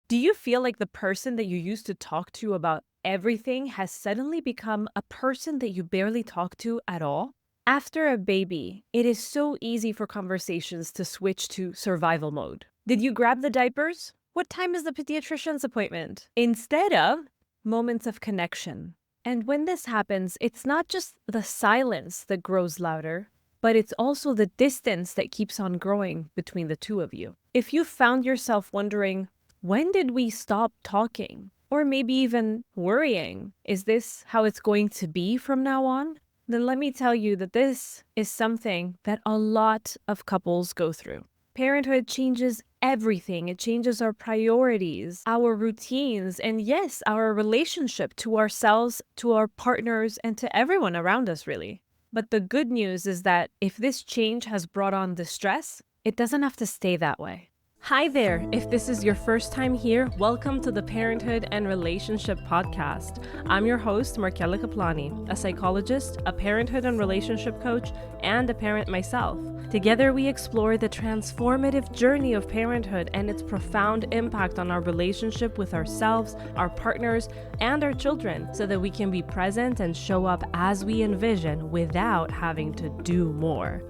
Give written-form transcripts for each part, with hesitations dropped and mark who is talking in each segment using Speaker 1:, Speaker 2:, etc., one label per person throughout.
Speaker 1: Do you feel like the person that you used to talk to about everything has suddenly become a person that you barely talk to at all? After a baby, it is so easy for conversations to switch to survival mode. Did you grab the diapers? What time is the pediatrician's appointment? Instead of moments of connection. And when this happens, it's not just the silence that grows louder, but it's also the distance that keeps on growing between the two of you. If you found yourself wondering, when did we stop talking? Or maybe even worrying, is this how it's going to be from now on? Then let me tell you that this is something that a lot of couples go through. Parenthood changes everything. It changes our priorities, our routines, and yes, our relationship to ourselves, to our partners, and to everyone around us, really. But the good news is that if this change has brought on distress, it doesn't have to stay that way. Hi there. If this is your first time here, welcome to the Parenthood and Relationship Podcast. I'm your host, Markella Kaplani, a psychologist, a parenthood and relationship coach, and a parent myself. Together, we explore the transformative journey of parenthood and its profound impact on our relationship with ourselves, our partners, and our children, so that we can be present and show up as we envision without having to do more.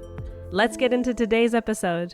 Speaker 1: Let's get into today's episode.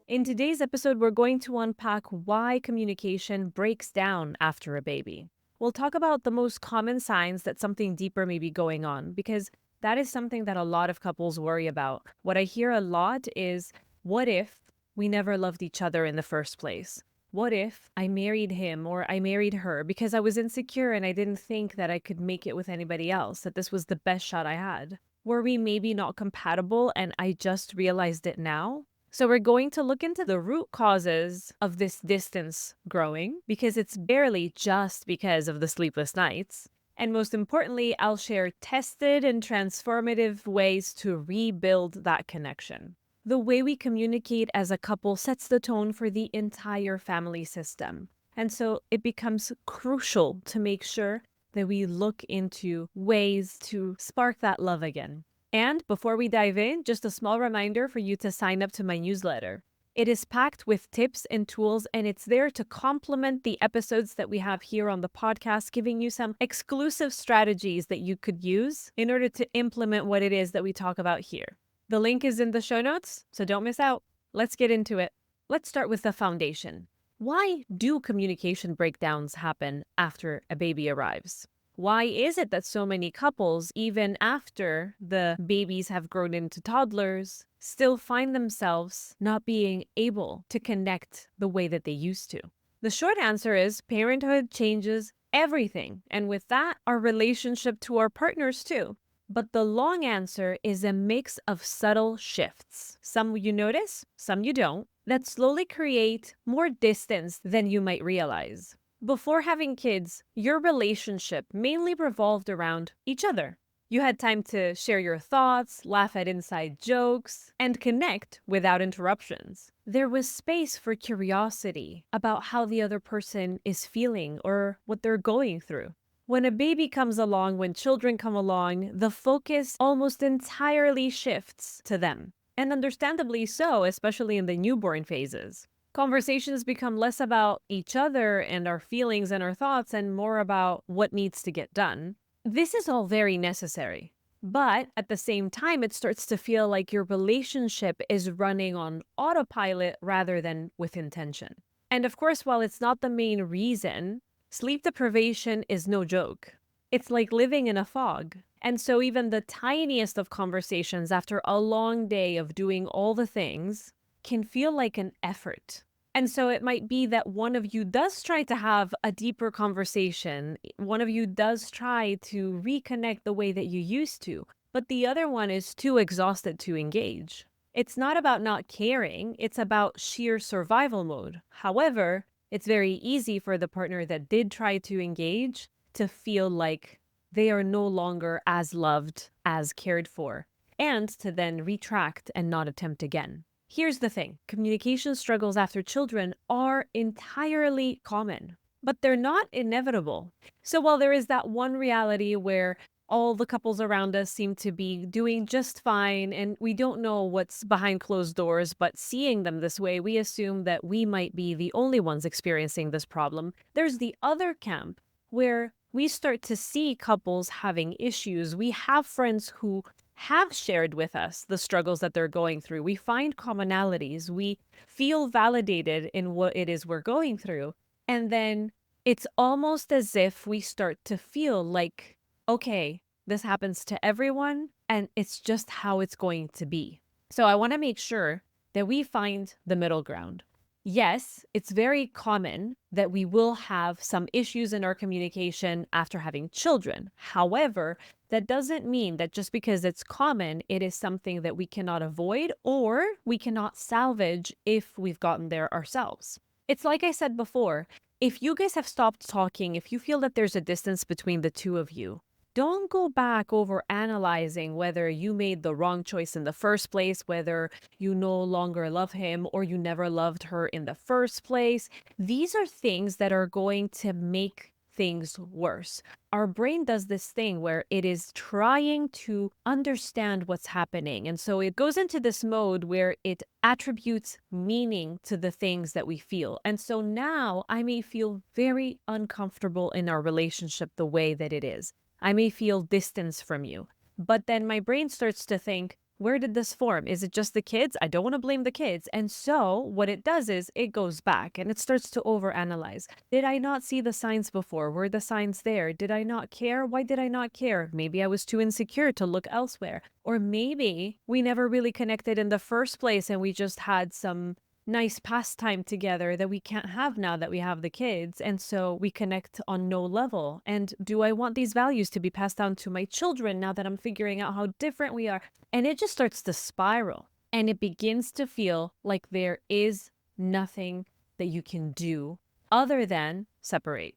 Speaker 1: In today's episode, we're going to unpack why communication breaks down after a baby. We'll talk about the most common signs that something deeper may be going on, because that is something that a lot of couples worry about. What I hear a lot is, what if we never loved each other in the first place? What if I married him or I married her because I was insecure and I didn't think that I could make it with anybody else, that this was the best shot I had? Were we maybe not compatible and I just realized it now? So we're going to look into the root causes of this distance growing, because it's barely just because of the sleepless nights. And most importantly, I'll share tested and transformative ways to rebuild that connection. The way we communicate as a couple sets the tone for the entire family system. And so it becomes crucial to make sure that we look into ways to spark that love again. And before we dive in, just a small reminder for you to sign up to my newsletter. It is packed with tips and tools, and it's there to complement the episodes that we have here on the podcast, giving you some exclusive strategies that you could use in order to implement what it is that we talk about here. The link is in the show notes, so don't miss out. Let's get into it. Let's start with the foundation. Why do communication breakdowns happen after a baby arrives? Why is it that so many couples, even after the babies have grown into toddlers, still find themselves not being able to connect the way that they used to? The short answer is parenthood changes everything, and with that, our relationship to our partners too. But the long answer is a mix of subtle shifts. Some you notice, some you don't, that slowly create more distance than you might realize. Before having kids, your relationship mainly revolved around each other. You had time to share your thoughts, laugh at inside jokes, and connect without interruptions. There was space for curiosity about how the other person is feeling or what they're going through. When a baby comes along, when children come along, the focus almost entirely shifts to them. And understandably so, especially in the newborn phases. Conversations become less about each other and our feelings and our thoughts and more about what needs to get done. This is all very necessary. But at the same time, it starts to feel like your relationship is running on autopilot rather than with intention. And of course, while it's not the main reason, sleep deprivation is no joke. It's like living in a fog. And so even the tiniest of conversations after a long day of doing all the things can feel like an effort. And so it might be that one of you does try to have a deeper conversation. One of you does try to reconnect the way that you used to, but the other one is too exhausted to engage. It's not about not caring, it's about sheer survival mode. However, it's very easy for the partner that did try to engage to feel like they are no longer as loved, as cared for, and to then retract and not attempt again. Here's the thing, communication struggles after children are entirely common, but they're not inevitable. So while there is that one reality where all the couples around us seem to be doing just fine, and we don't know what's behind closed doors, but seeing them this way, we assume that we might be the only ones experiencing this problem. There's the other camp where we start to see couples having issues. We have friends who have shared with us the struggles that they're going through. We find commonalities. We feel validated in what it is we're going through. And then it's almost as if we start to feel like, okay, this happens to everyone and it's just how it's going to be. So I want to make sure that we find the middle ground. Yes, it's very common that we will have some issues in our communication after having children. However, that doesn't mean that just because it's common, it is something that we cannot avoid or we cannot salvage if we've gotten there ourselves. It's like I said before, if you guys have stopped talking, if you feel that there's a distance between the two of you, don't go back over analyzing whether you made the wrong choice in the first place, whether you no longer love him or you never loved her in the first place. These are things that are going to make things worse. Our brain does this thing where it is trying to understand what's happening. And so it goes into this mode where it attributes meaning to the things that we feel. And so now I may feel very uncomfortable in our relationship the way that it is. I may feel distance from you. But then my brain starts to think, where did this form? Is it just the kids? I don't want to blame the kids. And so what it does is it goes back and it starts to overanalyze. Did I not see the signs before? Were the signs there? Did I not care? Why did I not care? Maybe I was too insecure to look elsewhere. Or maybe we never really connected in the first place and we just had some nice pastime together that we can't have now that we have the kids. And so we connect on no level. And do I want these values to be passed down to my children now that I'm figuring out how different we are? And it just starts to spiral. And it begins to feel like there is nothing that you can do other than separate.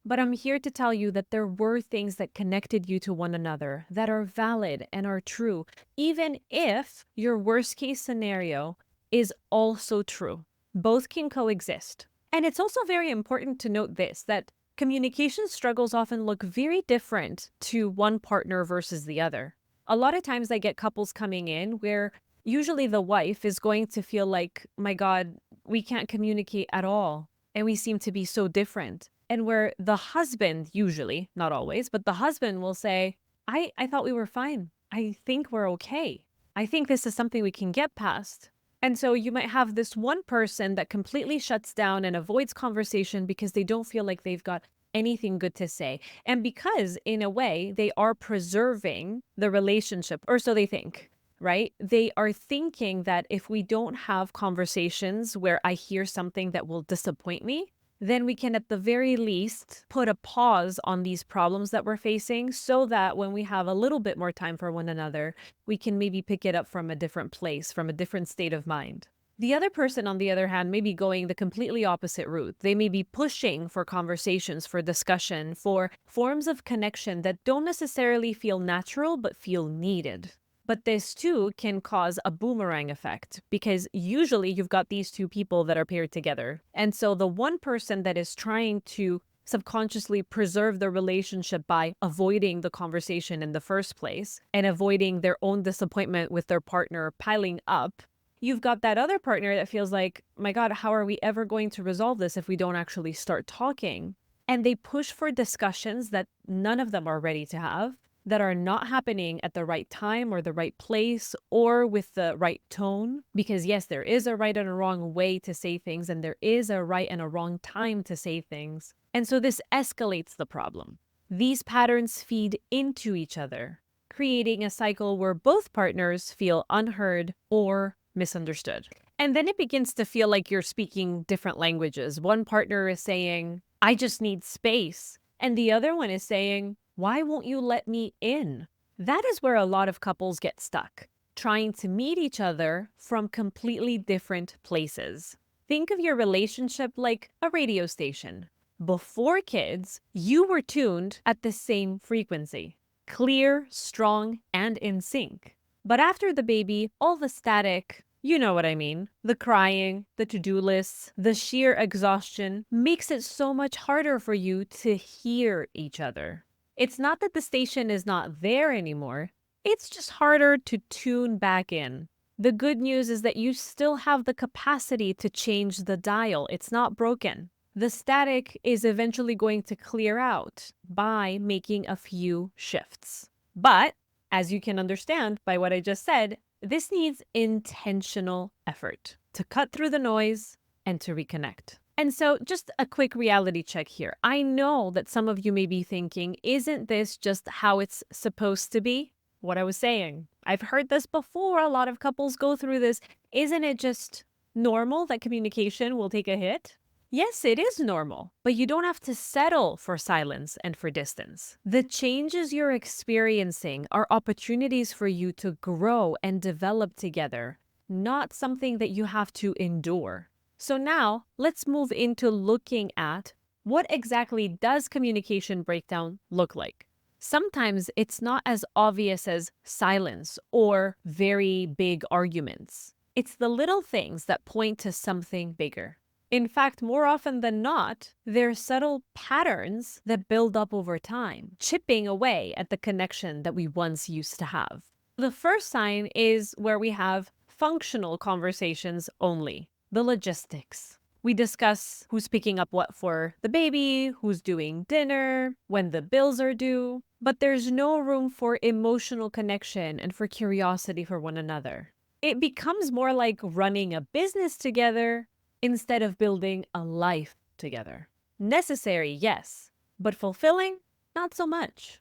Speaker 1: But I'm here to tell you that there were things that connected you to one another that are valid and are true, even if your worst case scenario is also true. Both can coexist. And it's also very important to note this, that communication struggles often look very different to one partner versus the other. A lot of times I get couples coming in where usually the wife is going to feel like, my God, we can't communicate at all. And we seem to be so different. And where the husband, usually, not always, but the husband will say, I thought we were fine. I think we're okay. I think this is something we can get past. And so you might have this one person that completely shuts down and avoids conversation because they don't feel like they've got anything good to say. And because, in a way, they are preserving the relationship, or so they think, right? They are thinking that if we don't have conversations where I hear something that will disappoint me, then we can at the very least put a pause on these problems that we're facing so that when we have a little bit more time for one another, we can maybe pick it up from a different place, from a different state of mind. The other person, on the other hand, may be going the completely opposite route. They may be pushing for conversations, for discussion, for forms of connection that don't necessarily feel natural but feel needed. But this too can cause a boomerang effect because usually you've got these two people that are paired together. And so the one person that is trying to subconsciously preserve the relationship by avoiding the conversation in the first place and avoiding their own disappointment with their partner piling up, you've got that other partner that feels like, my God, how are we ever going to resolve this if we don't actually start talking? And they push for discussions that none of them are ready to have, that are not happening at the right time or the right place or with the right tone. Because yes, there is a right and a wrong way to say things, and there is a right and a wrong time to say things. And so this escalates the problem. These patterns feed into each other, creating a cycle where both partners feel unheard or misunderstood. And then it begins to feel like you're speaking different languages. One partner is saying, I just need space. And the other one is saying, why won't you let me in? That is where a lot of couples get stuck, trying to meet each other from completely different places. Think of your relationship like a radio station. Before kids, you were tuned at the same frequency, clear, strong, and in sync. But after the baby, all the static, you know what I mean, the crying, the to-do lists, the sheer exhaustion makes it so much harder for you to hear each other. It's not that the station is not there anymore, it's just harder to tune back in. The good news is that you still have the capacity to change the dial. It's not broken. The static is eventually going to clear out by making a few shifts. But, as you can understand by what I just said, this needs intentional effort to cut through the noise and to reconnect. And so, just a quick reality check here. I know that some of you may be thinking, isn't this just how it's supposed to be? What I was saying. I've heard this before. A lot of couples go through this. Isn't it just normal that communication will take a hit? Yes, it is normal, but you don't have to settle for silence and for distance. The changes you're experiencing are opportunities for you to grow and develop together, not something that you have to endure. So now let's move into looking at what exactly does communication breakdown look like. Sometimes it's not as obvious as silence or very big arguments. It's the little things that point to something bigger. In fact, more often than not, they're subtle patterns that build up over time, chipping away at the connection that we once used to have. The first sign is where we have functional conversations only, the logistics. We discuss who's picking up what for the baby, who's doing dinner, when the bills are due, but there's no room for emotional connection and for curiosity for one another. It becomes more like running a business together instead of building a life together. Necessary, yes, but fulfilling, not so much.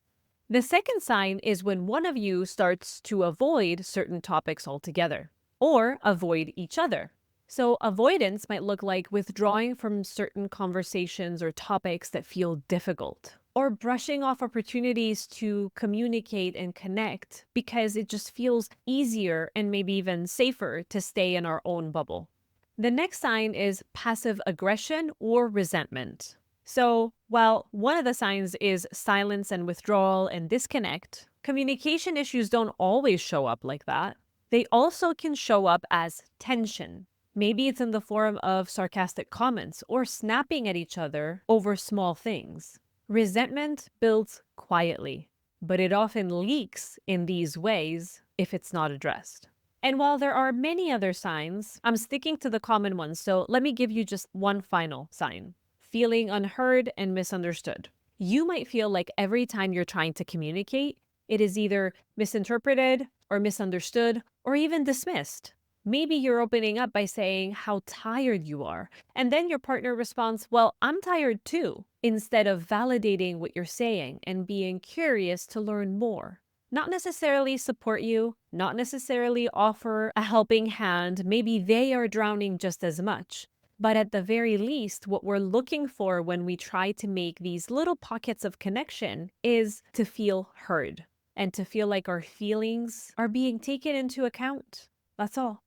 Speaker 1: The second sign is when one of you starts to avoid certain topics altogether, or avoid each other. So avoidance might look like withdrawing from certain conversations or topics that feel difficult, or brushing off opportunities to communicate and connect because it just feels easier and maybe even safer to stay in our own bubble. The next sign is passive aggression or resentment. So, while one of the signs is silence and withdrawal and disconnect, communication issues don't always show up like that. They also can show up as tension. Maybe it's in the form of sarcastic comments or snapping at each other over small things. Resentment builds quietly, but it often leaks in these ways if it's not addressed. And while there are many other signs, I'm sticking to the common ones, so let me give you just one final sign. Feeling unheard and misunderstood. You might feel like every time you're trying to communicate, it is either misinterpreted or misunderstood or even dismissed. Maybe you're opening up by saying how tired you are, and then your partner responds, well, I'm tired too, instead of validating what you're saying and being curious to learn more. Not necessarily support you, not necessarily offer a helping hand. Maybe they are drowning just as much. But at the very least, what we're looking for when we try to make these little pockets of connection is to feel heard and to feel like our feelings are being taken into account. That's all.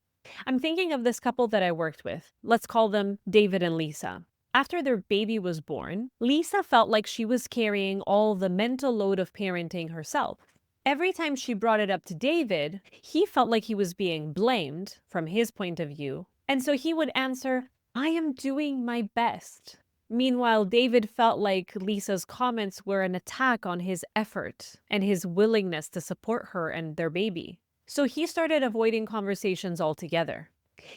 Speaker 1: I'm thinking of this couple that I worked with. Let's call them David and Lisa. After their baby was born, Lisa felt like she was carrying all the mental load of parenting herself. Every time she brought it up to David, he felt like he was being blamed from his point of view. And so he would answer, I am doing my best. Meanwhile, David felt like Lisa's comments were an attack on his effort and his willingness to support her and their baby. So he started avoiding conversations altogether.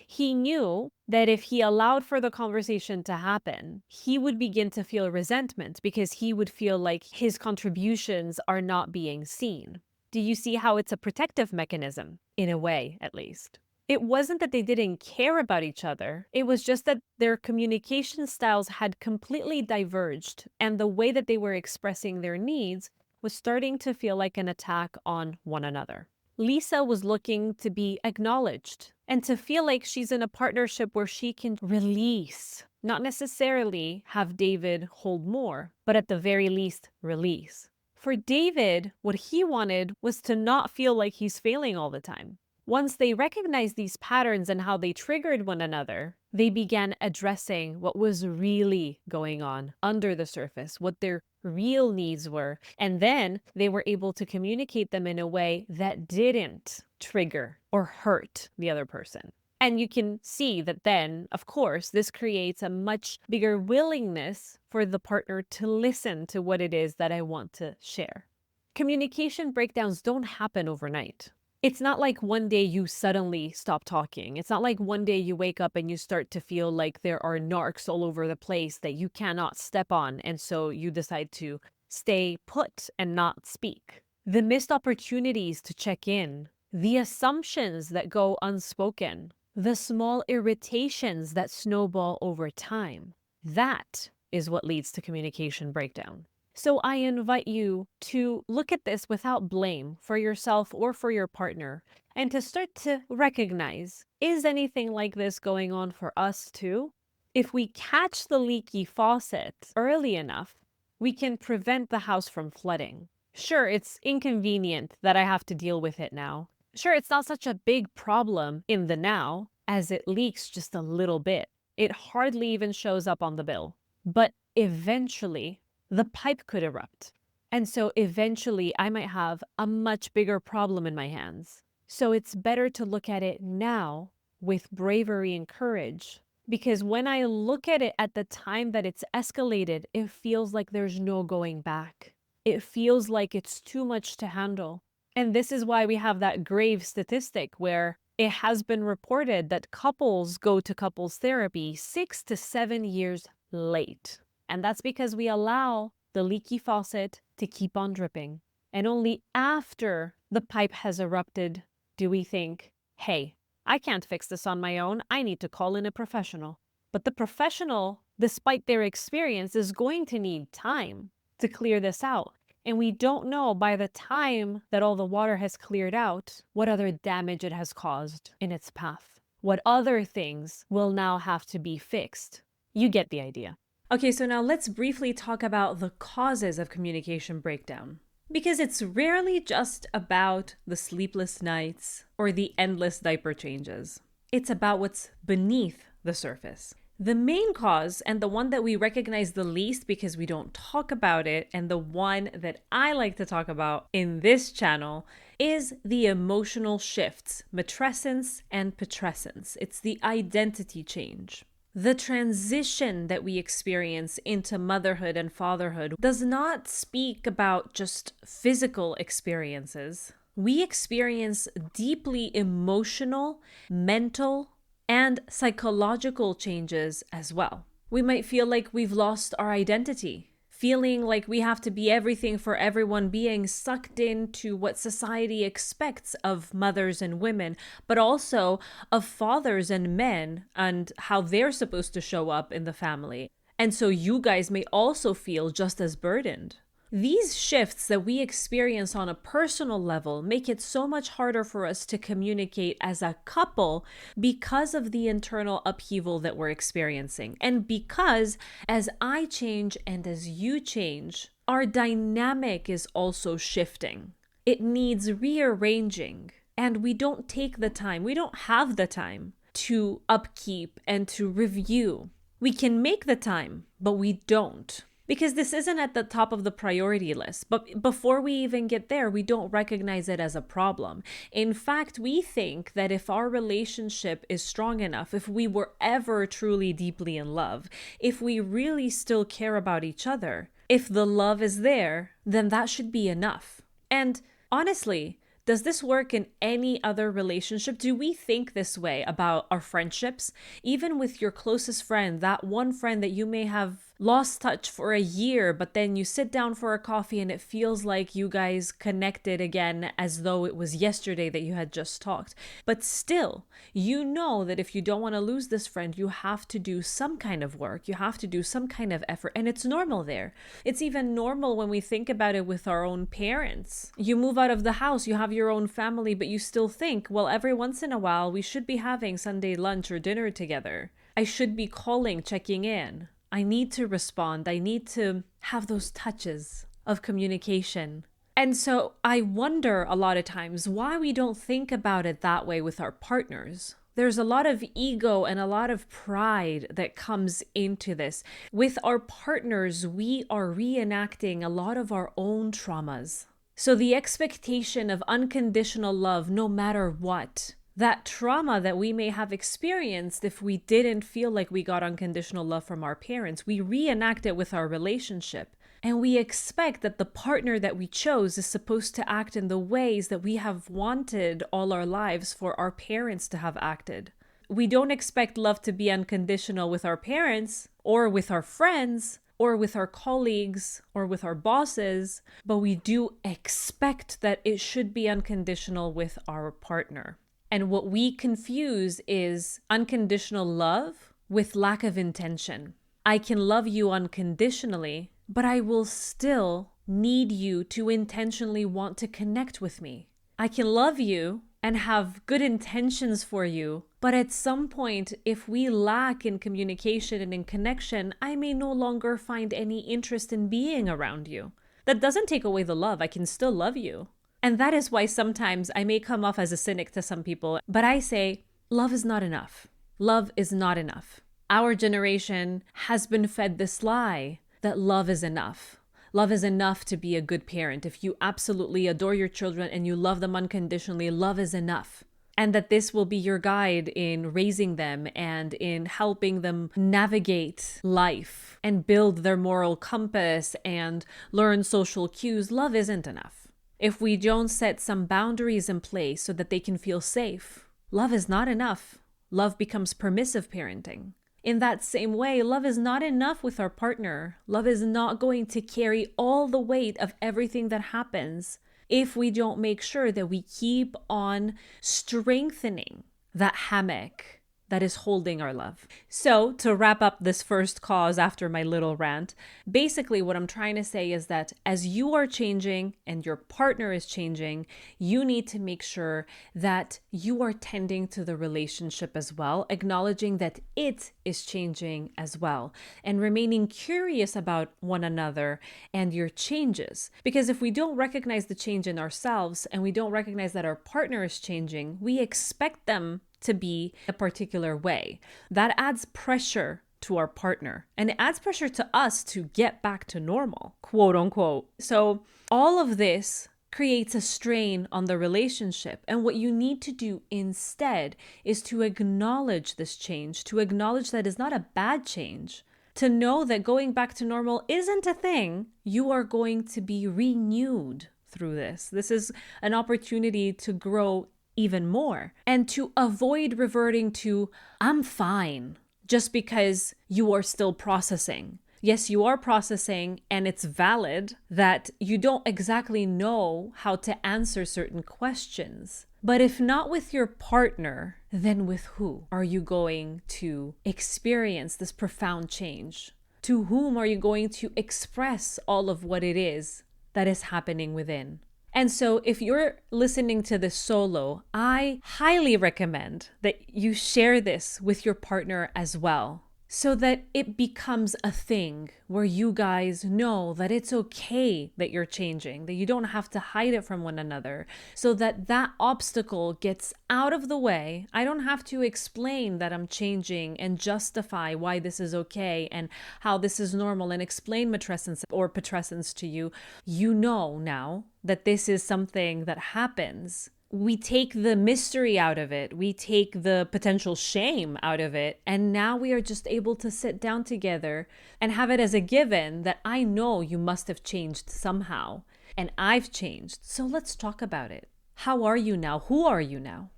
Speaker 1: He knew that if he allowed for the conversation to happen, he would begin to feel resentment because he would feel like his contributions are not being seen. Do you see how it's a protective mechanism? In a way, at least. It wasn't that they didn't care about each other. It was just that their communication styles had completely diverged, and the way that they were expressing their needs was starting to feel like an attack on one another. Lisa was looking to be acknowledged and to feel like she's in a partnership where she can release, not necessarily have David hold more, but at the very least, release. For David, what he wanted was to not feel like he's failing all the time. Once they recognized these patterns and how they triggered one another, they began addressing what was really going on under the surface, what their real needs were, and then they were able to communicate them in a way that didn't trigger or hurt the other person. And you can see that then, of course, this creates a much bigger willingness for the partner to listen to what it is that I want to share. Communication breakdowns don't happen overnight. It's not like one day you suddenly stop talking. It's not like one day you wake up and you start to feel like there are narcs all over the place that you cannot step on, and so you decide to stay put and not speak. The missed opportunities to check in, the assumptions that go unspoken, the small irritations that snowball over time, that is what leads to communication breakdown. So I invite you to look at this without blame for yourself or for your partner, and to start to recognize, is anything like this going on for us too? If we catch the leaky faucet early enough, we can prevent the house from flooding. Sure, it's inconvenient that I have to deal with it now. Sure, it's not such a big problem in the now, as it leaks just a little bit. It hardly even shows up on the bill. But eventually, the pipe could erupt. And so eventually, I might have a much bigger problem in my hands. So it's better to look at it now with bravery and courage. Because when I look at it at the time that it's escalated, it feels like there's no going back. It feels like it's too much to handle. And this is why we have that grave statistic where it has been reported that couples go to couples therapy 6 to 7 years late. And that's because we allow the leaky faucet to keep on dripping. And only after the pipe has erupted do we think, hey, I can't fix this on my own. I need to call in a professional. But the professional, despite their experience, is going to need time to clear this out. And we don't know by the time that all the water has cleared out what other damage it has caused in its path. What other things will now have to be fixed. You get the idea. Okay, so now let's briefly talk about the causes of communication breakdown. Because it's rarely just about the sleepless nights or the endless diaper changes. It's about what's beneath the surface. The main cause, and the one that we recognize the least because we don't talk about it, and the one that I like to talk about in this channel, is the emotional shifts, matrescence and putrescence. It's the identity change. The transition that we experience into motherhood and fatherhood does not speak about just physical experiences. We experience deeply emotional, mental, and psychological changes as well. We might feel like we've lost our identity, feeling like we have to be everything for everyone, being sucked into what society expects of mothers and women, but also of fathers and men and how they're supposed to show up in the family. And so you guys may also feel just as burdened. These shifts that we experience on a personal level make it so much harder for us to communicate as a couple because of the internal upheaval that we're experiencing. And because as I change and as you change, our dynamic is also shifting. It needs rearranging. And we don't take the time, we don't have the time to upkeep and to review. We can make the time, but we don't. Because this isn't at the top of the priority list. But before we even get there, we don't recognize it as a problem. In fact, we think that if our relationship is strong enough, if we were ever truly deeply in love, if we really still care about each other, if the love is there, then that should be enough. And honestly, does this work in any other relationship? Do we think this way about our friendships? Even with your closest friend, that one friend that you may have lost touch for a year, but then you sit down for a coffee and it feels like you guys connected again as though it was yesterday that you had just talked. But still, you know that if you don't want to lose this friend, you have to do some kind of work. You have to do some kind of effort. And it's normal there. It's even normal when we think about it with our own parents. You move out of the house, you have your own family, but you still think, well, every once in a while, we should be having Sunday lunch or dinner together. I should be calling, checking in. I need to respond. I need to have those touches of communication. And so I wonder a lot of times why we don't think about it that way with our partners. There's a lot of ego and a lot of pride that comes into this. With our partners, we are reenacting a lot of our own traumas. So the expectation of unconditional love, no matter what, that trauma that we may have experienced if we didn't feel like we got unconditional love from our parents, we reenact it with our relationship. And we expect that the partner that we chose is supposed to act in the ways that we have wanted all our lives for our parents to have acted. We don't expect love to be unconditional with our parents or with our friends or with our colleagues or with our bosses, but we do expect that it should be unconditional with our partner. And what we confuse is unconditional love with lack of intention. I can love you unconditionally, but I will still need you to intentionally want to connect with me. I can love you and have good intentions for you, but at some point, if we lack in communication and in connection, I may no longer find any interest in being around you. That doesn't take away the love. I can still love you. And that is why sometimes I may come off as a cynic to some people, but I say, love is not enough. Love is not enough. Our generation has been fed this lie that love is enough. Love is enough to be a good parent. If you absolutely adore your children and you love them unconditionally, love is enough. And that this will be your guide in raising them and in helping them navigate life and build their moral compass and learn social cues. Love isn't enough. If we don't set some boundaries in place so that they can feel safe, love is not enough. Love becomes permissive parenting. In that same way, love is not enough with our partner. Love is not going to carry all the weight of everything that happens if we don't make sure that we keep on strengthening that hammock that is holding our love. So to wrap up this first cause after my little rant, basically what I'm trying to say is that as you are changing and your partner is changing, you need to make sure that you are tending to the relationship as well, acknowledging that it is changing as well, and remaining curious about one another and your changes. Because if we don't recognize the change in ourselves and we don't recognize that our partner is changing, we expect them to be a particular way. That adds pressure to our partner and it adds pressure to us to get back to normal, quote unquote. So all of this creates a strain on the relationship. And what you need to do instead is to acknowledge this change, to acknowledge that it's not a bad change, to know that going back to normal isn't a thing. You are going to be renewed through this. This is an opportunity to grow even more and to avoid reverting to I'm fine just because you are still processing. Yes, you are processing and it's valid that you don't exactly know how to answer certain questions. But if not with your partner, then with who are you going to experience this profound change? To whom are you going to express all of what it is that is happening within? And so if you're listening to this solo, I highly recommend that you share this with your partner as well, so that it becomes a thing where you guys know that it's okay that you're changing, that you don't have to hide it from one another, so that that obstacle gets out of the way. I don't have to explain that I'm changing and justify why this is okay and how this is normal and explain matrescence or putrescence to you. You know now that this is something that happens. We take the mystery out of it. We take the potential shame out of it. And now we are just able to sit down together and have it as a given that I know you must have changed somehow. And I've changed. So let's talk about it. How are you now? Who are you now?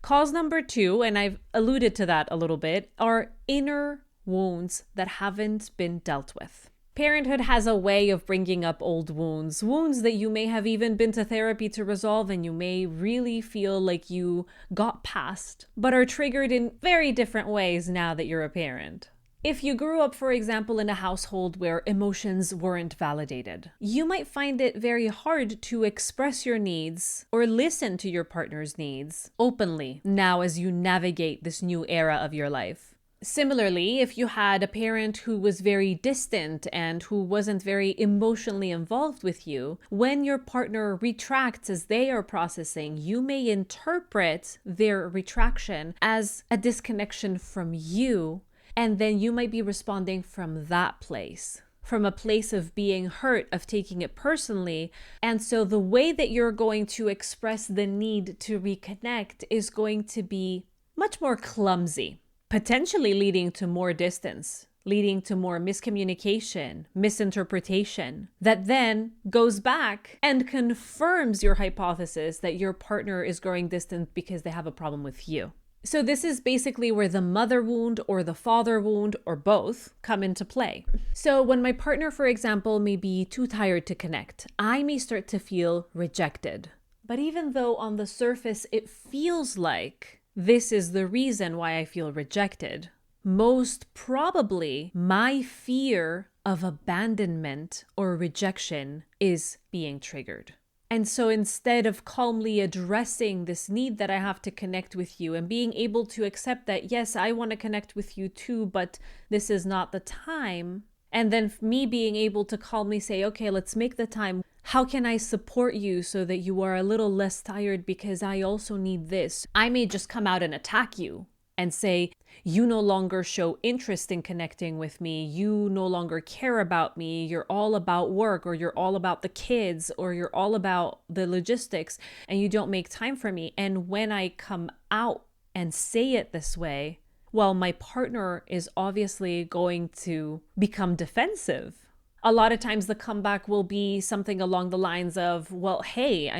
Speaker 1: Cause number 2, and I've alluded to that a little bit, are inner wounds that haven't been dealt with. Parenthood has a way of bringing up old wounds, wounds that you may have even been to therapy to resolve and you may really feel like you got past, but are triggered in very different ways now that you're a parent. If you grew up, for example, in a household where emotions weren't validated, you might find it very hard to express your needs or listen to your partner's needs openly now as you navigate this new era of your life. Similarly, if you had a parent who was very distant and who wasn't very emotionally involved with you, when your partner retracts as they are processing, you may interpret their retraction as a disconnection from you, and then you might be responding from that place. from a place of being hurt, of taking it personally. And so the way that you're going to express the need to reconnect is going to be much more clumsy, potentially leading to more distance, leading to more miscommunication, misinterpretation, that then goes back and confirms your hypothesis that your partner is growing distant because they have a problem with you. So this is basically where the mother wound or the father wound or both come into play. So when my partner, for example, may be too tired to connect, I may start to feel rejected. But even though on the surface it feels like this is the reason why I feel rejected, most probably my fear of abandonment or rejection is being triggered. And so instead of calmly addressing this need that I have to connect with you and being able to accept that, yes, I want to connect with you too, but this is not the time. And then me being able to calmly say, okay, let's make the time. How can I support you so that you are a little less tired because I also need this? I may just come out and attack you and say, you no longer show interest in connecting with me. You no longer care about me. You're all about work, or you're all about the kids, or you're all about the logistics, and you don't make time for me. And when I come out and say it this way, well, my partner is obviously going to become defensive. A lot of times the comeback will be something along the lines of, well, hey,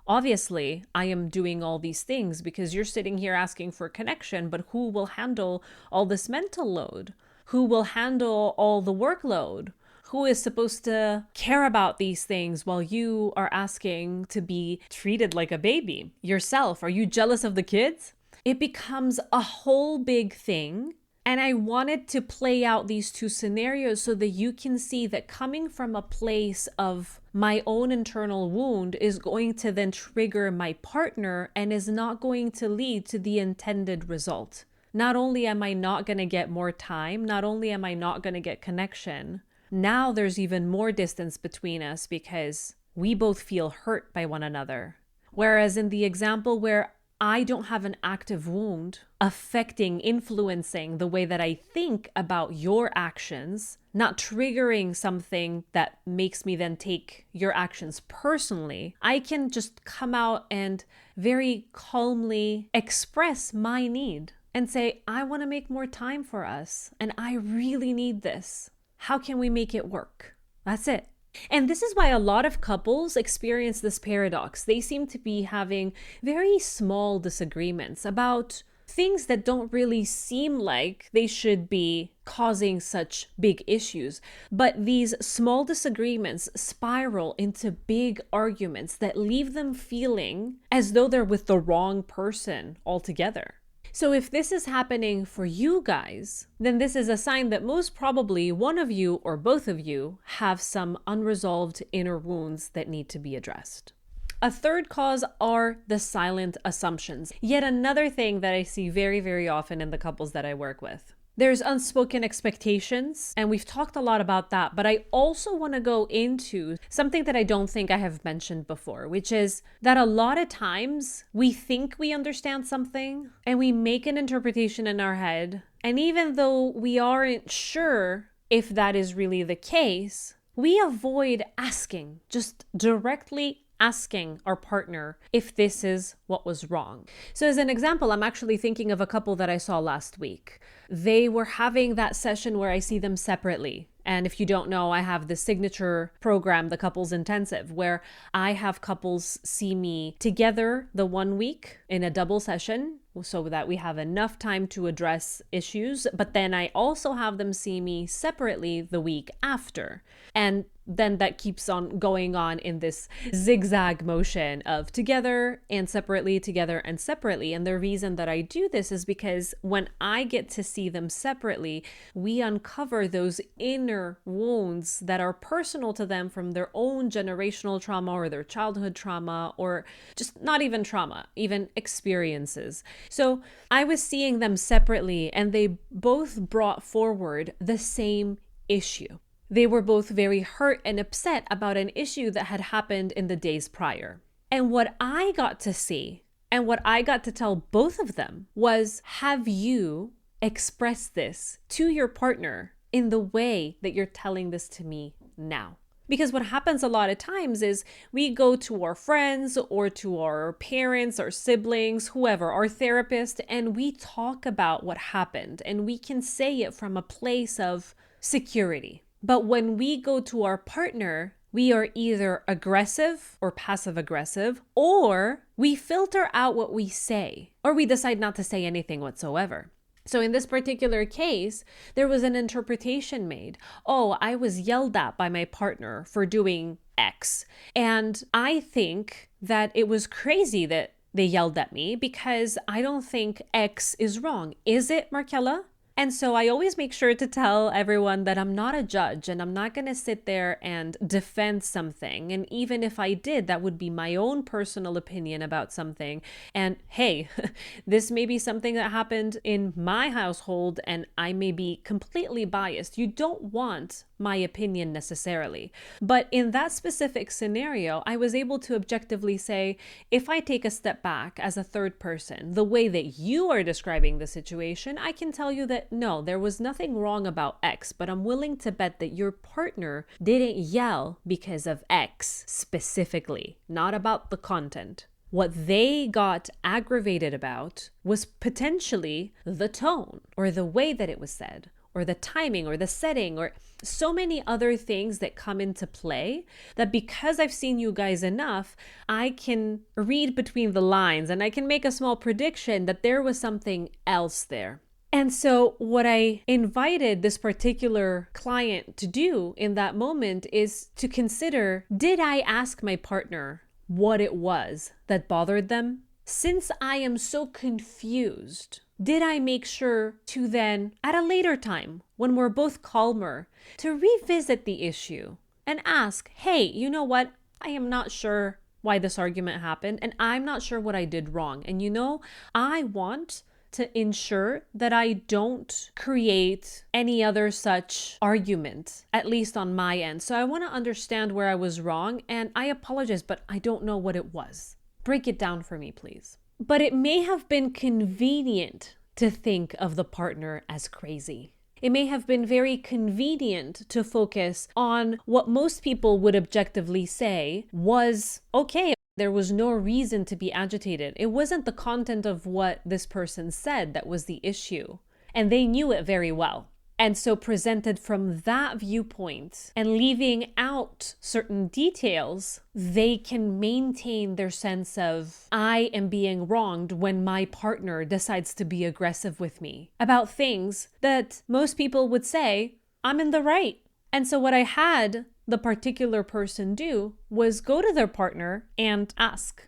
Speaker 1: obviously, I am doing all these things because you're sitting here asking for connection, but who will handle all this mental load? Who will handle all the workload? Who is supposed to care about these things while you are asking to be treated like a baby yourself? Are you jealous of the kids? It becomes a whole big thing. And I wanted to play out these two scenarios so that you can see that coming from a place of my own internal wound is going to then trigger my partner and is not going to lead to the intended result. Not only am I not going to get more time, not only am I not going to get connection, now there's even more distance between us because we both feel hurt by one another. Whereas in the example where I don't have an active wound affecting, influencing the way that I think about your actions, not triggering something that makes me then take your actions personally, I can just come out and very calmly express my need and say, I want to make more time for us and I really need this. How can we make it work? That's it. And this is why a lot of couples experience this paradox. They seem to be having very small disagreements about things that don't really seem like they should be causing such big issues. But these small disagreements spiral into big arguments that leave them feeling as though they're with the wrong person altogether. So if this is happening for you guys, then this is a sign that most probably one of you or both of you have some unresolved inner wounds that need to be addressed. A third cause are the silent assumptions. Yet another thing that I see very, very often in the couples that I work with. There's unspoken expectations, and we've talked a lot about that, but I also want to go into something that I don't think I have mentioned before, which is that a lot of times we think we understand something and we make an interpretation in our head, and even though we aren't sure if that is really the case, we avoid asking, just directly asking our partner if this is what was wrong. So as an example, I'm actually thinking of a couple that I saw last week. They were having that session where I see them separately. And if you don't know, I have the signature program, the Couples Intensive, where I have couples see me together the 1 week in a double session so that we have enough time to address issues. But then I also have them see me separately the week after. And then that keeps on going on in this zigzag motion of together and separately, together and separately. And the reason that I do this is because when I get to see them separately, we uncover those inner wounds that are personal to them from their own generational trauma or their childhood trauma, or just not even trauma, even experiences. So I was seeing them separately and they both brought forward the same issue. They were both very hurt and upset about an issue that had happened in the days prior. And what I got to see and what I got to tell both of them was, have you expressed this to your partner
Speaker 2: in the way that you're telling this to me now. Because what happens a lot of times is we go to our friends or to our parents, our siblings, whoever, our therapist, and we talk about what happened. And we can say it from a place of security. But when we go to our partner, we are either aggressive or passive aggressive, or we filter out what we say, or we decide not to say anything whatsoever. So in this particular case, there was an interpretation made. Oh, I was yelled at by my partner for doing X. And I think that it was crazy that they yelled at me because I don't think X is wrong. Is it, Markella? And so I always make sure to tell everyone that I'm not a judge and I'm not going to sit there and defend something. And even if I did, that would be my own personal opinion about something. And hey, this may be something that happened in my household and I may be completely biased. You don't want my opinion necessarily. But in that specific scenario, I was able to objectively say, if I take a step back as a third person, the way that you are describing the situation, I can tell you that no, there was nothing wrong about X, but I'm willing to bet that your partner didn't yell because of X specifically, not about the content. What they got aggravated about was potentially the tone or the way that it was said, or the timing or the setting, or so many other things that come into play that because I've seen you guys enough, I can read between the lines and I can make a small prediction that there was something else there. And so what I invited this particular client to do in that moment is to consider, did I ask my partner what it was that bothered them? Since I am so confused, did I make sure to then, at a later time, when we're both calmer, to revisit the issue and ask, hey, you know what? I am not sure why this argument happened, and I'm not sure what I did wrong. And I want to ensure that I don't create any other such argument, at least on my end. So I want to understand where I was wrong, and I apologize, but I don't know what it was. Break it down for me, please. But it may have been convenient to think of the partner as crazy. It may have been very convenient to focus on what most people would objectively say was okay. There was no reason to be agitated. It wasn't the content of what this person said that was the issue. And they knew it very well. And so presented from that viewpoint and leaving out certain details, they can maintain their sense of, I am being wronged when my partner decides to be aggressive with me about things that most people would say, I'm in the right. And so what I had the particular person do was go to their partner and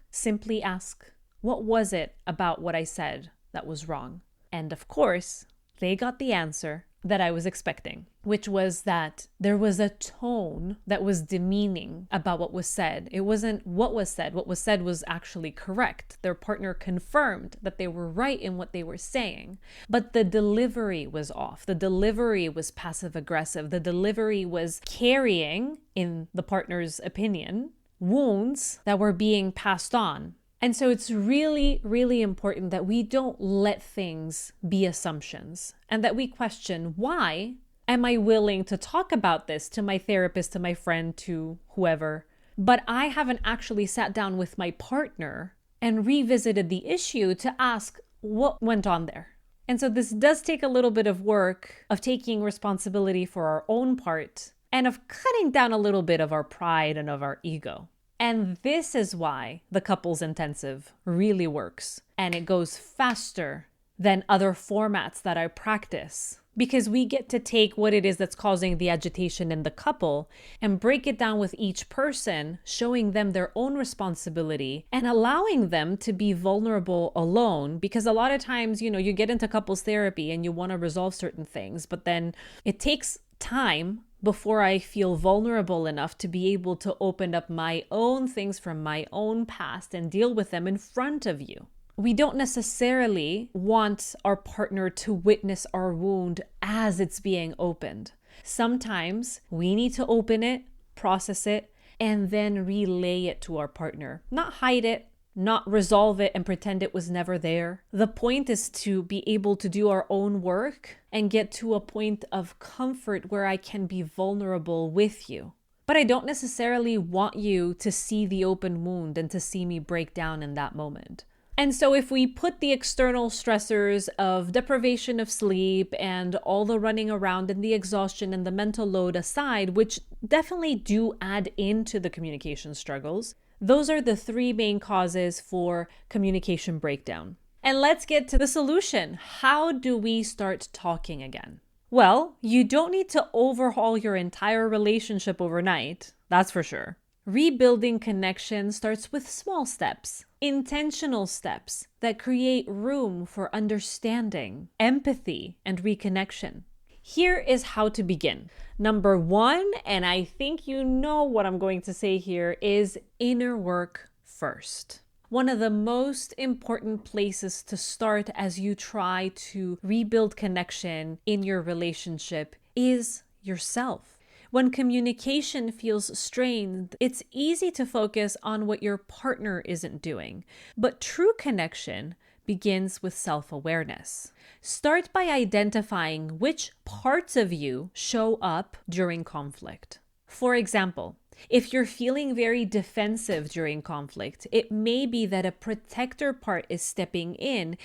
Speaker 2: simply ask, what was it about what I said that was wrong? And of course, they got the answer that I was expecting, which was that there was a tone that was demeaning about what was said. It wasn't what was said. What was said was actually correct. Their partner confirmed that they were right in what they were saying, but the delivery was off. The delivery was passive aggressive. The delivery was carrying, in the partner's opinion, wounds that were being passed on. And so it's really, really important that we don't let things be assumptions and that we question, why am I willing to talk about this to my therapist, to my friend, to whoever, but I haven't actually sat down with my partner and revisited the issue to ask what went on there. And so this does take a little bit of work of taking responsibility for our own part and of cutting down a little bit of our pride and of our ego. And this is why the couples intensive really works. And it goes faster than other formats that I practice, because we get to take what it is that's causing the agitation in the couple and break it down with each person, showing them their own responsibility and allowing them to be vulnerable alone. Because a lot of times, you get into couples therapy and you want to resolve certain things, but then it takes time before I feel vulnerable enough to be able to open up my own things from my own past and deal with them in front of you. We don't necessarily want our partner to witness our wound as it's being opened. Sometimes we need to open it, process it, and then relay it to our partner. Not hide it, not resolve it and pretend it was never there. The point is to be able to do our own work and get to a point of comfort where I can be vulnerable with you. But I don't necessarily want you to see the open wound and to see me break down in that moment. And so if we put the external stressors of deprivation of sleep and all the running around and the exhaustion and the mental load aside, which definitely do add into the communication struggles, those are the three main causes for communication breakdown. And let's get to the solution. How do we start talking again? Well, you don't need to overhaul your entire relationship overnight, that's for sure. Rebuilding connection starts with small steps, intentional steps that create room for understanding, empathy, and reconnection. Here is how to begin. Number one, and I think you know what I'm going to say here, is inner work first. One of the most important places to start as you try to rebuild connection in your relationship is yourself. When communication feels strained, it's easy to focus on what your partner isn't doing. But true connection begins with self-awareness. Start by identifying which parts of you show up during conflict. For example, if you're feeling very defensive during conflict, it may be that a protector part is stepping in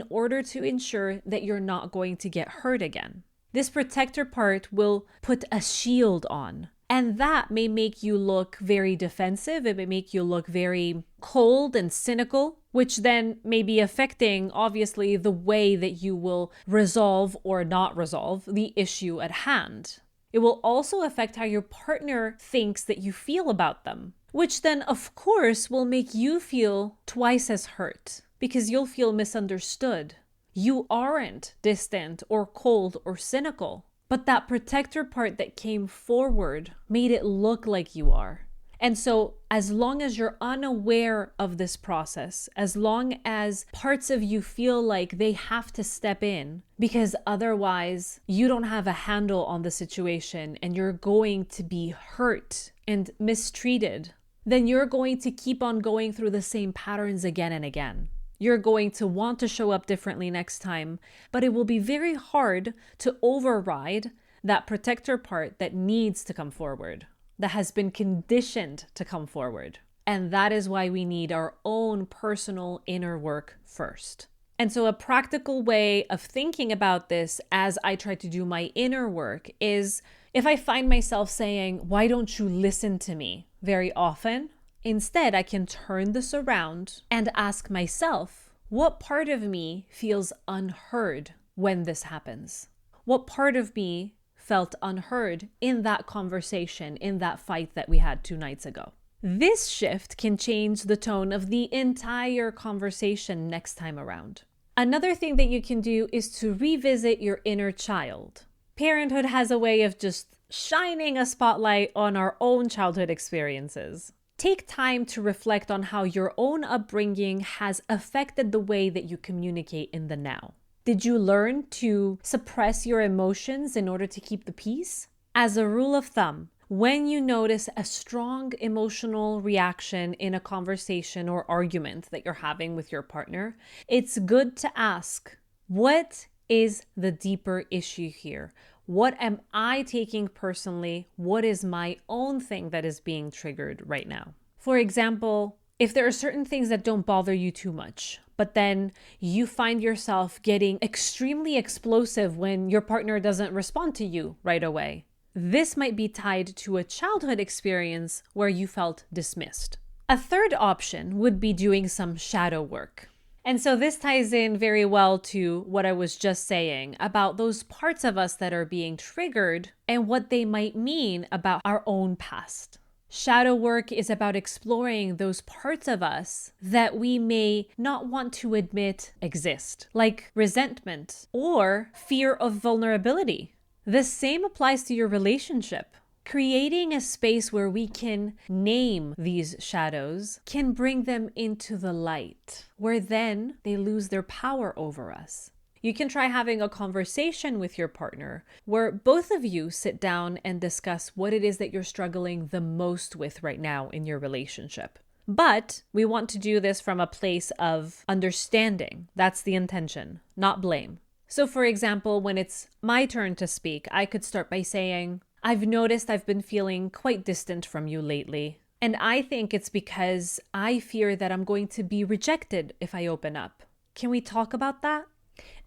Speaker 2: order to ensure that you're not going to get hurt again. This protector part will put a shield on, and that may make you look very defensive. It may make you look very cold and cynical, which then may be affecting, obviously, the way that you will resolve or not resolve the issue at hand. It will also affect how your partner thinks that you feel about them, which then, of course, will make you feel twice as hurt because you'll feel misunderstood. You aren't distant or cold or cynical, but that protector part that came forward made it look like you are. And so as long as you're unaware of this process, as long as parts of you feel like they have to step in because otherwise you don't have a handle on the situation and you're going to be hurt and mistreated, then you're going to keep on going through the same patterns again and again. You're going to want to show up differently next time, but it will be very hard to override that protector part that needs to come forward, that has been conditioned to come forward. And that is why we need our own personal inner work first. And so a practical way of thinking about this as I try to do my inner work is if I find myself saying, "Why don't you listen to me?" very often, instead, I can turn this around and ask myself, what part of me feels unheard when this happens? What part of me felt unheard in that conversation, in that fight that we had 2 nights ago? This shift can change the tone of the entire conversation next time around. Another thing that you can do is to revisit your inner child. Parenthood has a way of just shining a spotlight on our own childhood experiences. Take time to reflect on how your own upbringing has affected the way that you communicate in the now. Did you learn to suppress your emotions in order to keep the peace? As a rule of thumb, when you notice a strong emotional reaction in a conversation or argument that you're having with your partner, it's good to ask, what is the deeper issue here? What am I taking personally? What is my own thing that is being triggered right now? For example, if there are certain things that don't bother you too much, but then you find yourself getting extremely explosive when your partner doesn't respond to you right away, this might be tied to a childhood experience where you felt dismissed. A third option would be doing some shadow work. And so this ties in very well to what I was just saying about those parts of us that are being triggered and what they might mean about our own past. Shadow work is about exploring those parts of us that we may not want to admit exist, like resentment or fear of vulnerability. The same applies to your relationship. Creating a space where we can name these shadows can bring them into the light, where then they lose their power over us. You can try having a conversation with your partner where both of you sit down and discuss what it is that you're struggling the most with right now in your relationship. But we want to do this from a place of understanding. That's the intention, not blame. So, for example, when it's my turn to speak, I could start by saying, I've noticed I've been feeling quite distant from you lately. And I think it's because I fear that I'm going to be rejected if I open up. Can we talk about that?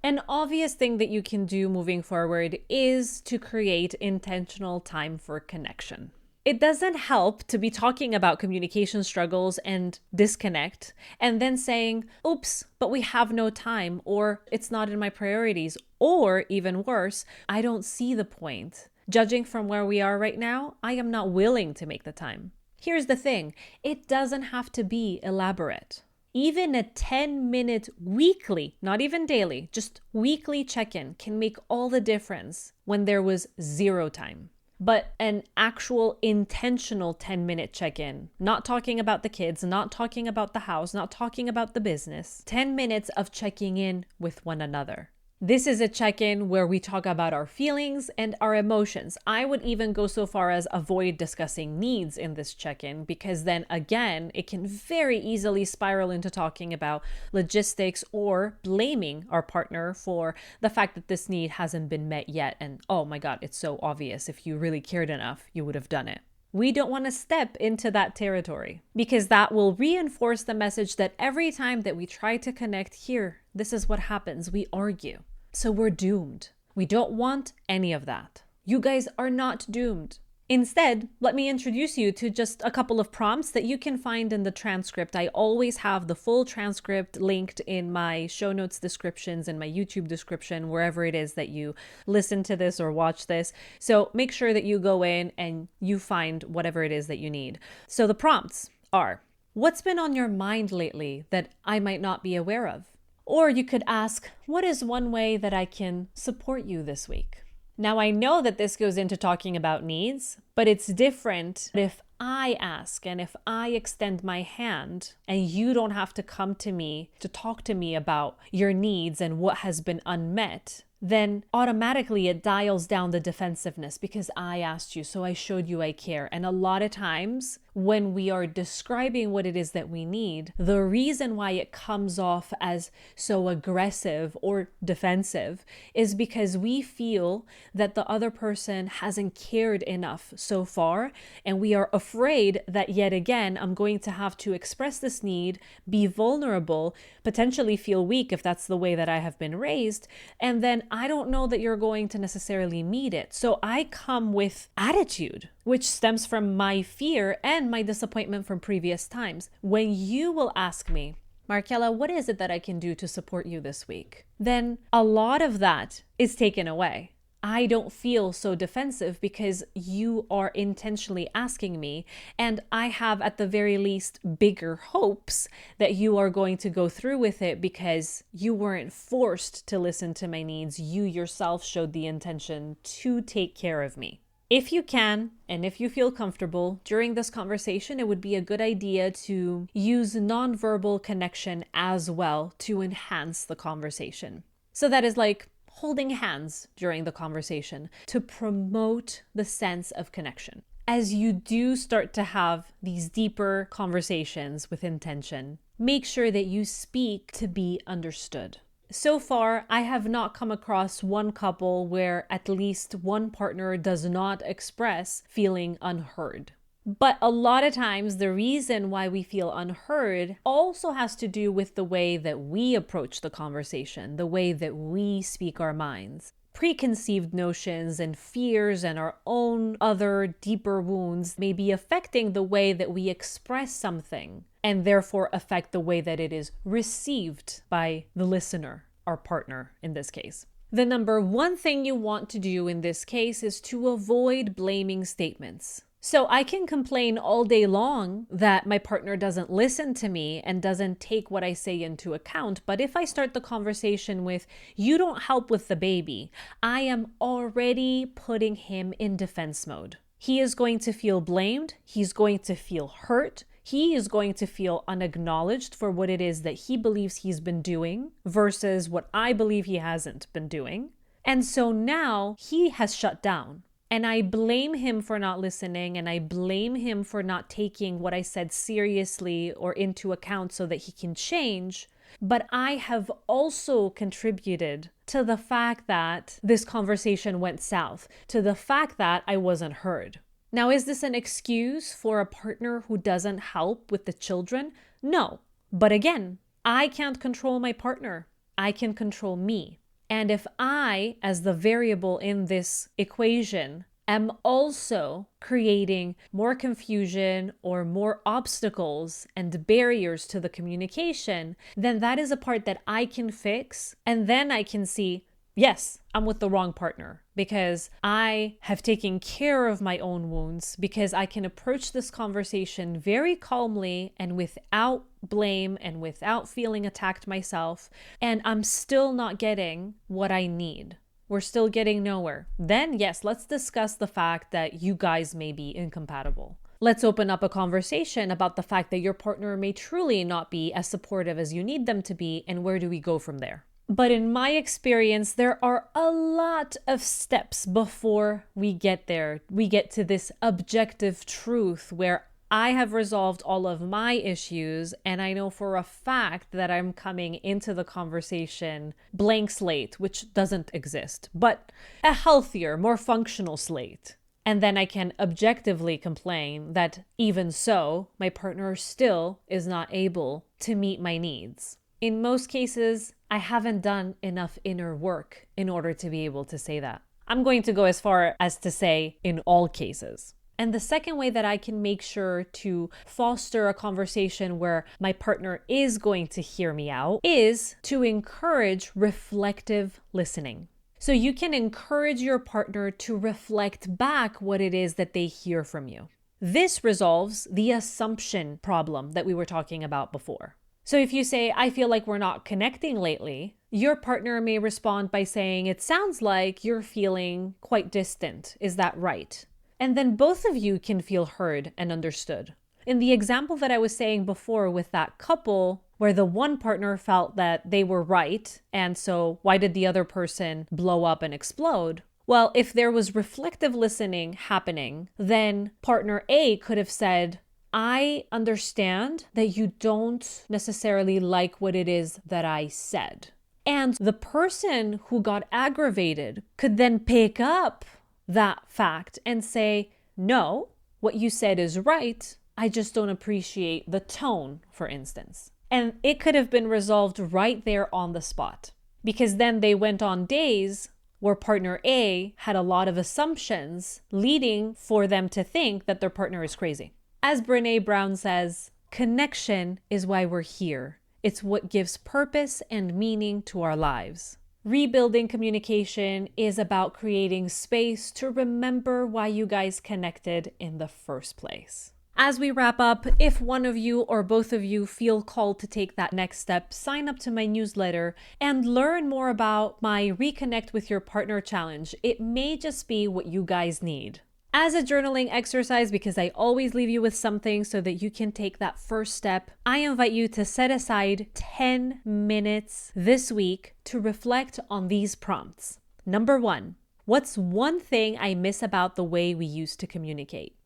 Speaker 2: An obvious thing that you can do moving forward is to create intentional time for connection. It doesn't help to be talking about communication struggles and disconnect and then saying, oops, but we have no time, or it's not in my priorities, or even worse, I don't see the point. Judging from where we are right now, I am not willing to make the time. Here's the thing, it doesn't have to be elaborate. Even a 10-minute weekly, not even daily, just weekly check-in can make all the difference when there was zero time. But an actual intentional 10-minute check-in, not talking about the kids, not talking about the house, not talking about the business, 10 minutes of checking in with one another. This is a check-in where we talk about our feelings and our emotions. I would even go so far as avoid discussing needs in this check-in, because then again, it can very easily spiral into talking about logistics or blaming our partner for the fact that this need hasn't been met yet. And oh my God, it's so obvious. If you really cared enough, you would have done it. We don't want to step into that territory because that will reinforce the message that every time that we try to connect here, this is what happens. We argue. So we're doomed. We don't want any of that. You guys are not doomed. Instead, let me introduce you to just a couple of prompts that you can find in the transcript. I always have the full transcript linked in my show notes descriptions and my YouTube description, wherever it is that you listen to this or watch this. So make sure that you go in and you find whatever it is that you need. So the prompts are, what's been on your mind lately that I might not be aware of? Or you could ask, what is one way that I can support you this week? Now, I know that this goes into talking about needs, but it's different if I ask and if I extend my hand and you don't have to come to me to talk to me about your needs and what has been unmet. Then automatically it dials down the defensiveness because I asked you, so I showed you I care. And a lot of times when we are describing what it is that we need, the reason why it comes off as so aggressive or defensive is because we feel that the other person hasn't cared enough so far. And we are afraid that yet again, I'm going to have to express this need, be vulnerable, potentially feel weak if that's the way that I have been raised. And then I don't know that you're going to necessarily meet it. So I come with attitude, which stems from my fear and my disappointment from previous times. When you will ask me, Markella, what is it that I can do to support you this week? Then a lot of that is taken away. I don't feel so defensive because you are intentionally asking me, and I have at the very least bigger hopes that you are going to go through with it because you weren't forced to listen to my needs. You yourself showed the intention to take care of me. If you can, and if you feel comfortable during this conversation, it would be a good idea to use nonverbal connection as well to enhance the conversation. So that is like holding hands during the conversation to promote the sense of connection. As you do start to have these deeper conversations with intention, make sure that you speak to be understood. So far, I have not come across one couple where at least one partner does not express feeling unheard. But a lot of times, the reason why we feel unheard also has to do with the way that we approach the conversation, the way that we speak our minds. Preconceived notions and fears and our own other deeper wounds may be affecting the way that we express something and therefore affect the way that it is received by the listener, our partner in this case. The number one thing you want to do in this case is to avoid blaming statements. So I can complain all day long that my partner doesn't listen to me and doesn't take what I say into account. But if I start the conversation with, you don't help with the baby, I am already putting him in defense mode. He is going to feel blamed. He's going to feel hurt. He is going to feel unacknowledged for what it is that he believes he's been doing versus what I believe he hasn't been doing. And so now he has shut down. And I blame him for not listening, and I blame him for not taking what I said seriously or into account so that he can change. But I have also contributed to the fact that this conversation went south, to the fact that I wasn't heard. Now, is this an excuse for a partner who doesn't help with the children? No. But again, I can't control my partner. I can control me. And if I, as the variable in this equation, am also creating more confusion or more obstacles and barriers to the communication, then that is a part that I can fix. And then I can see, yes, I'm with the wrong partner because I have taken care of my own wounds, because I can approach this conversation very calmly and without blame and without feeling attacked myself. And I'm still not getting what I need. We're still getting nowhere. Then, yes, let's discuss the fact that you guys may be incompatible. Let's open up a conversation about the fact that your partner may truly not be as supportive as you need them to be, and where do we go from there? But in my experience, there are a lot of steps before we get there. We get to this objective truth where I have resolved all of my issues, and I know for a fact that I'm coming into the conversation blank slate, which doesn't exist, but a healthier, more functional slate. And then I can objectively complain that even so, my partner still is not able to meet my needs. In most cases, I haven't done enough inner work in order to be able to say that. I'm going to go as far as to say in all cases. And the second way that I can make sure to foster a conversation where my partner is going to hear me out is to encourage reflective listening. So you can encourage your partner to reflect back what it is that they hear from you. This resolves the assumption problem that we were talking about before. So if you say, I feel like we're not connecting lately, your partner may respond by saying, it sounds like you're feeling quite distant. Is that right? And then both of you can feel heard and understood. In the example that I was saying before with that couple, where the one partner felt that they were right, and so why did the other person blow up and explode? Well, if there was reflective listening happening, then partner A could have said, I understand that you don't necessarily like what it is that I said. And the person who got aggravated could then pick up that fact and say, no, what you said is right. I just don't appreciate the tone, for instance. And it could have been resolved right there on the spot, because then they went on days where partner A had a lot of assumptions leading for them to think that their partner is crazy. As Brené Brown says, connection is why we're here. It's what gives purpose and meaning to our lives. Rebuilding communication is about creating space to remember why you guys connected in the first place. As we wrap up, if one of you or both of you feel called to take that next step, sign up to my newsletter and learn more about my Reconnect with Your Partner challenge. It may just be what you guys need. As a journaling exercise, because I always leave you with something so that you can take that first step, I invite you to set aside 10 minutes this week to reflect on these prompts. Number 1, what's one thing I miss about the way we used to communicate?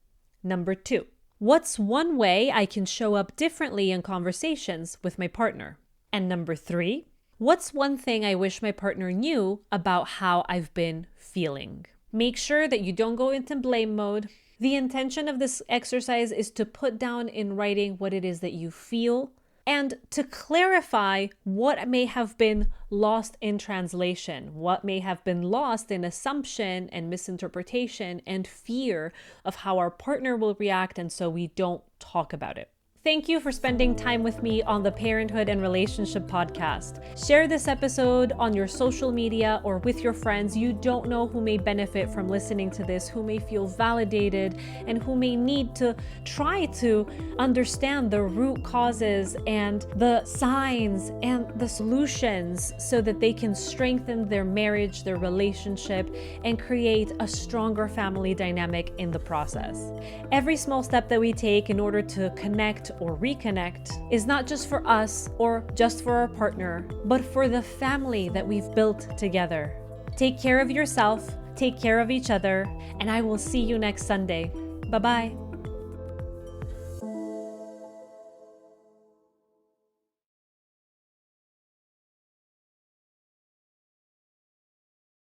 Speaker 2: Number 2, what's one way I can show up differently in conversations with my partner? And number 3, what's one thing I wish my partner knew about how I've been feeling? Make sure that you don't go into blame mode. The intention of this exercise is to put down in writing what it is that you feel and to clarify what may have been lost in translation, what may have been lost in assumption and misinterpretation and fear of how our partner will react, and so we don't talk about it. Thank you for spending time with me on the Parenthood and Relationship podcast. Share this episode on your social media or with your friends you don't know who may benefit from listening to this, who may feel validated, and who may need to try to understand the root causes and the signs and the solutions so that they can strengthen their marriage, their relationship, and create a stronger family dynamic in the process. Every small step that we take in order to connect or reconnect is not just for us or just for our partner, but for the family that we've built together. Take care of yourself, Take care of each other, and I will see you next Sunday. Bye bye.